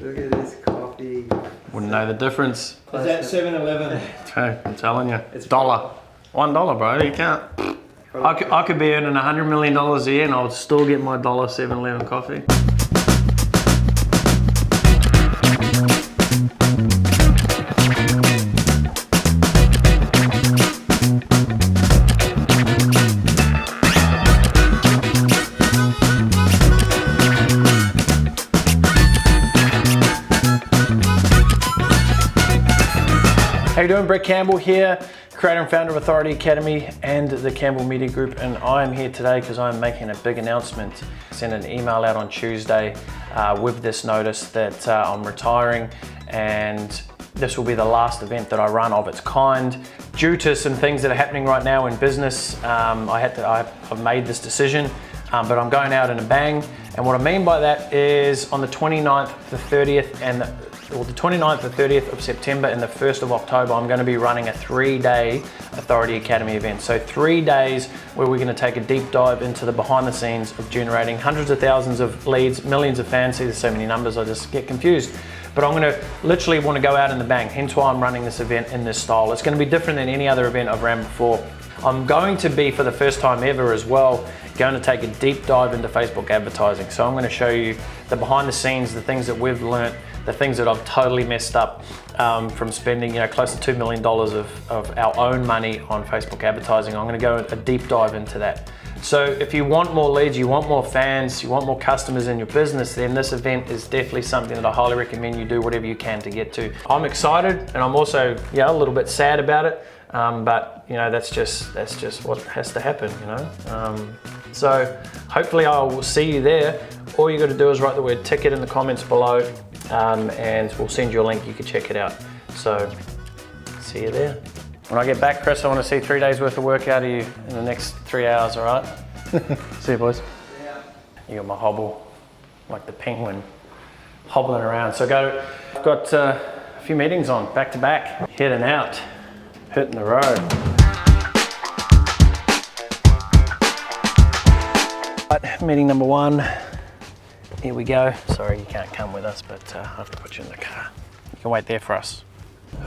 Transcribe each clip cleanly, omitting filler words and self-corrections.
Look at this coffee. Wouldn't know the difference. Is that 7-Eleven? Okay, I'm telling you. It's $1. $1, bro. You can't. I could be earning $100 million a year and I would still get my $1 7-Eleven coffee. How you doing? Brett Campbell here, creator and founder of Authority Academy and the Campbell Media Group, and I am here today because I'm making a big announcement. I sent an email out on Tuesday with this notice that I'm retiring, and this will be the last event that I run of its kind. Due to some things that are happening right now in business, I've made this decision, but I'm going out in a bang. And what I mean by that is on the 29th, the 30th, and the 29th, the 30th of September and the 1st of October, I'm going to be running a 3-day Authority Academy event. So 3 days where we're going to take a deep dive into the behind the scenes of generating hundreds of thousands of leads, millions of fans. See, there's so many numbers, I just get confused. But I'm going to literally want to go out in the bang, hence why I'm running this event in this style. It's going to be different than any other event I've ran before. I'm going to be, for the first time ever as well, going to take a deep dive into Facebook advertising. So I'm going to show you the behind the scenes, the things that we've learnt, the things that I've totally messed up from spending close to $2 million of our own money on Facebook advertising. I'm going to go a deep dive into that. So if you want more leads, you want more fans, you want more customers in your business, then this event is definitely something that I highly recommend you do whatever you can to get to. I'm excited, and I'm also a little bit sad about it, but that's just what has to happen, So hopefully I will see you there. All you got to do is write the word ticket in the comments below, and we'll send you a link. You can check it out. So see you there. When I get back, Chris, I want to see 3 days worth of work out of you in the next 3 hours, all right? See you, boys. Yeah. You got my hobble, like the penguin, hobbling around. So I've got a few meetings on, back to back, heading out, hitting the road. Right, meeting number 1. Here we go. Sorry, you can't come with us, but I have to put you in the car. You can wait there for us.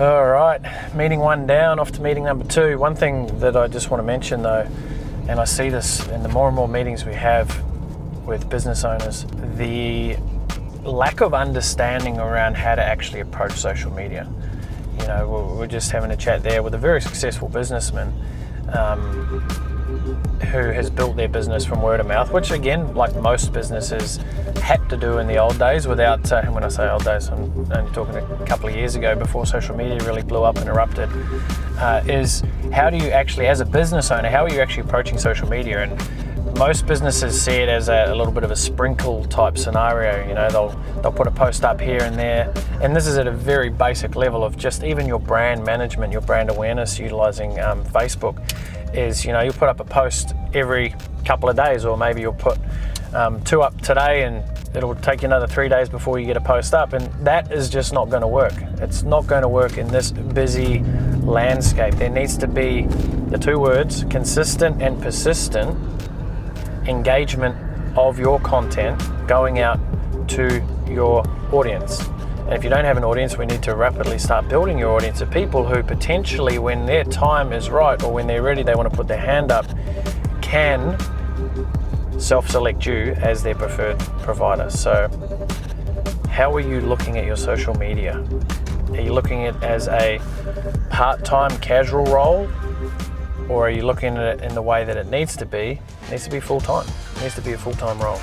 All right, meeting 1 down, off to meeting number 2. One thing that I just want to mention though, and I see this in the more and more meetings we have with business owners, the lack of understanding around how to actually approach social media. We're just having a chat there with a very successful businessman who has built their business from word of mouth, which again, like most businesses had to do in the old days without, and when I say old days, I'm only talking a couple of years ago before social media really blew up and erupted, is how do you actually, as a business owner, how are you actually approaching social media? And most businesses see it as a little bit of a sprinkle type scenario. They'll put a post up here and there, and this is at a very basic level of just even your brand management, your brand awareness, utilizing Facebook. Is you'll put up a post every couple of days, or maybe you'll put 2 up today and it'll take you another 3 days before you get a post up, and that is just not going to work. It's not going to work in this busy landscape. There needs to be the 2 words, consistent and persistent engagement of your content going out to your audience. And if you don't have an audience, we need to rapidly start building your audience of people who potentially, when their time is right or when they're ready, they want to put their hand up, can self-select you as their preferred provider. So how are you looking at your social media? Are you looking at it as a part-time casual role, or are you looking at it in the way that it needs to be? It needs to be full-time. It needs to be a full-time role.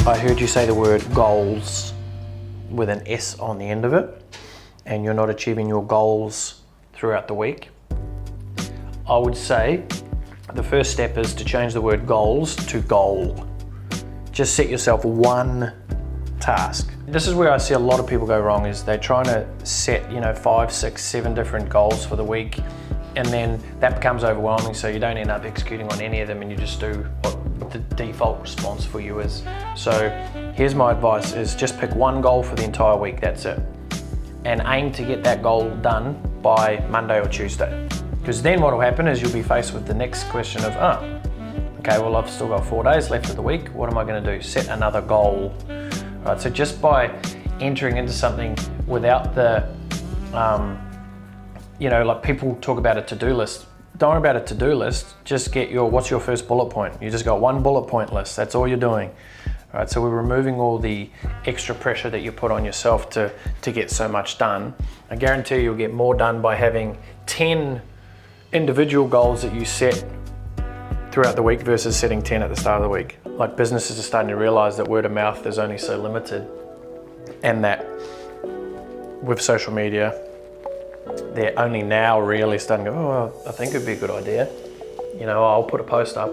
I heard you say the word goals with an S on the end of it, and you're not achieving your goals throughout the week. I would say the first step is to change the word goals to goal. Just set yourself one task. This is where I see a lot of people go wrong, is they're trying to set 5, 6, 7 different goals for the week, and then that becomes overwhelming, so you don't end up executing on any of them, and you just do what the default response for you is. So Here's my advice is just pick one goal for the entire week, that's it. And aim to get that goal done by Monday or Tuesday. Because then what will happen is you'll be faced with the next question of, okay, well I've still got 4 days left of the week, what am I gonna do? Set another goal. Right, so just by entering into something without the, like people talk about a to-do list. Don't worry about a to-do list, just get what's your first bullet point? You just got one bullet point list, that's all you're doing. Right, so we're removing all the extra pressure that you put on yourself to get so much done. I guarantee you'll get more done by having 10 individual goals that you set throughout the week versus setting 10 at the start of the week. Like businesses are starting to realize that word of mouth is only so limited, and that with social media, they're only now really starting to go, oh, well, I think it'd be a good idea. I'll put a post up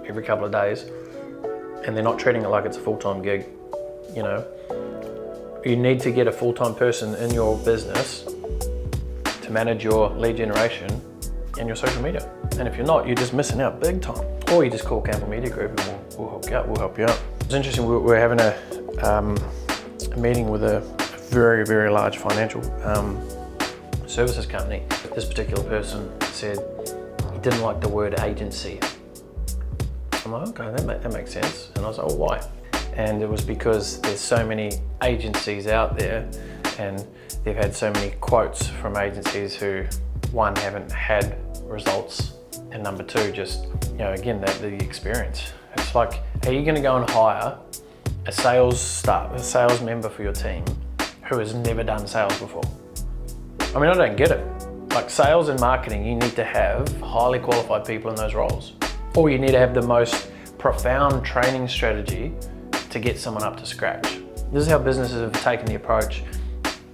every couple of days, and they're not treating it like it's a full-time gig. You need to get a full-time person in your business to manage your lead generation and your social media. And if you're not, you're just missing out big time. Or you just call Campbell Media Group and we'll help you out. It's interesting, we're having a meeting with a very, very large financial services company. This particular person said he didn't like the word agency. I'm like, okay, that makes sense. And I was like, oh, why? And it was because there's so many agencies out there, and they've had so many quotes from agencies who, one, haven't had results, and number two, just, again, the experience. It's like, are you gonna go and hire a sales member for your team who has never done sales before? I mean, I don't get it. Like sales and marketing, you need to have highly qualified people in those roles. Or you need to have the most profound training strategy to get someone up to scratch. This is how businesses have taken the approach,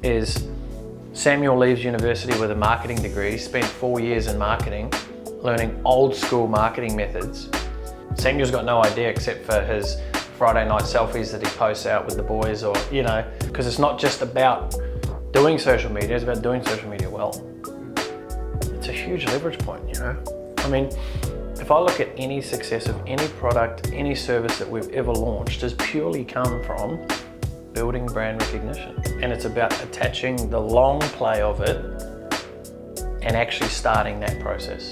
is Samuel leaves university with a marketing degree, spent 4 years in marketing, learning old school marketing methods. Samuel's got no idea except for his Friday night selfies that he posts out with the boys, or, because it's not just about doing social media, it's about doing social media well. It's a huge leverage point, I mean, if I look at any success of any product, any service that we've ever launched, has purely come from building brand recognition. And it's about attaching the long play of it and actually starting that process.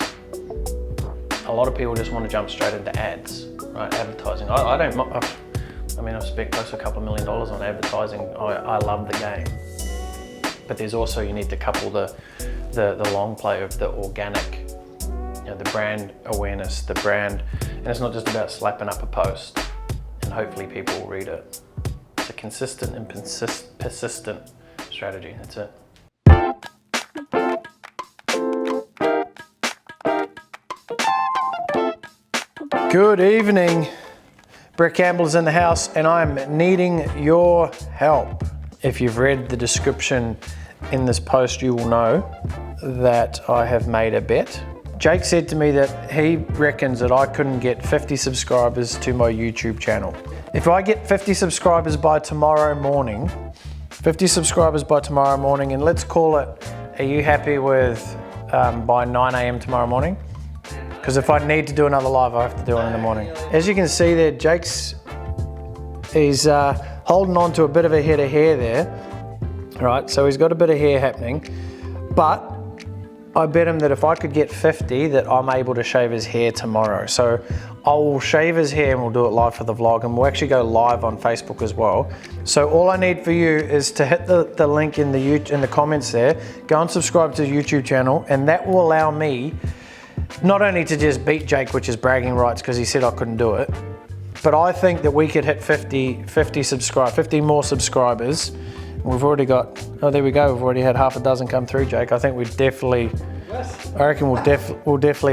A lot of people just want to jump straight into ads, right? Advertising. I've spent close to $2 million on advertising. I love the game. But there's also, you need to couple the long play of the organic, the brand awareness, the brand, and it's not just about slapping up a post and hopefully people will read it. It's a consistent and persistent strategy, that's it. Good evening. Brett Campbell is in the house and I'm needing your help. If you've read the description in this post, you will know that I have made a bet. Jake said to me that he reckons that I couldn't get 50 subscribers to my YouTube channel. If I get 50 subscribers by tomorrow morning, and let's call it, are you happy with by 9 a.m. tomorrow morning? Because if I need to do another live, I have to do it in the morning. As you can see there, he's holding on to a bit of a head of hair there. Right, so he's got a bit of hair happening, but I bet him that if I could get 50, that I'm able to shave his hair tomorrow. So I will shave his hair and we'll do it live for the vlog, and we'll actually go live on Facebook as well. So all I need for you is to hit the link in the comments there, go and subscribe to the YouTube channel, and that will allow me not only to just beat Jake, which is bragging rights because he said I couldn't do it, but I think that we could hit 50 more subscribers. We've already got, oh, there we go. We've already had half a dozen come through, Jake. I think we'll definitely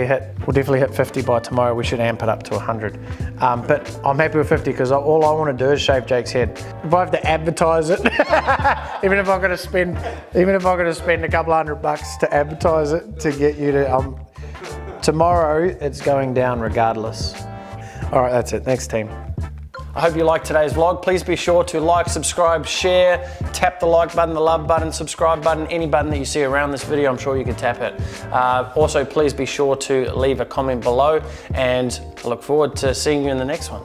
hit 50 by tomorrow. We should amp it up to 100. But I'm happy with 50 because all I want to do is shave Jake's head. If I have to advertise it, even if I'm going to spend a couple $100 to advertise it to get you to, tomorrow it's going down regardless. All right, that's it. Thanks, team. I hope you liked today's vlog. Please be sure to like, subscribe, share, tap the like button, the love button, subscribe button, any button that you see around this video, I'm sure you can tap it. Also, please be sure to leave a comment below, and I look forward to seeing you in the next one.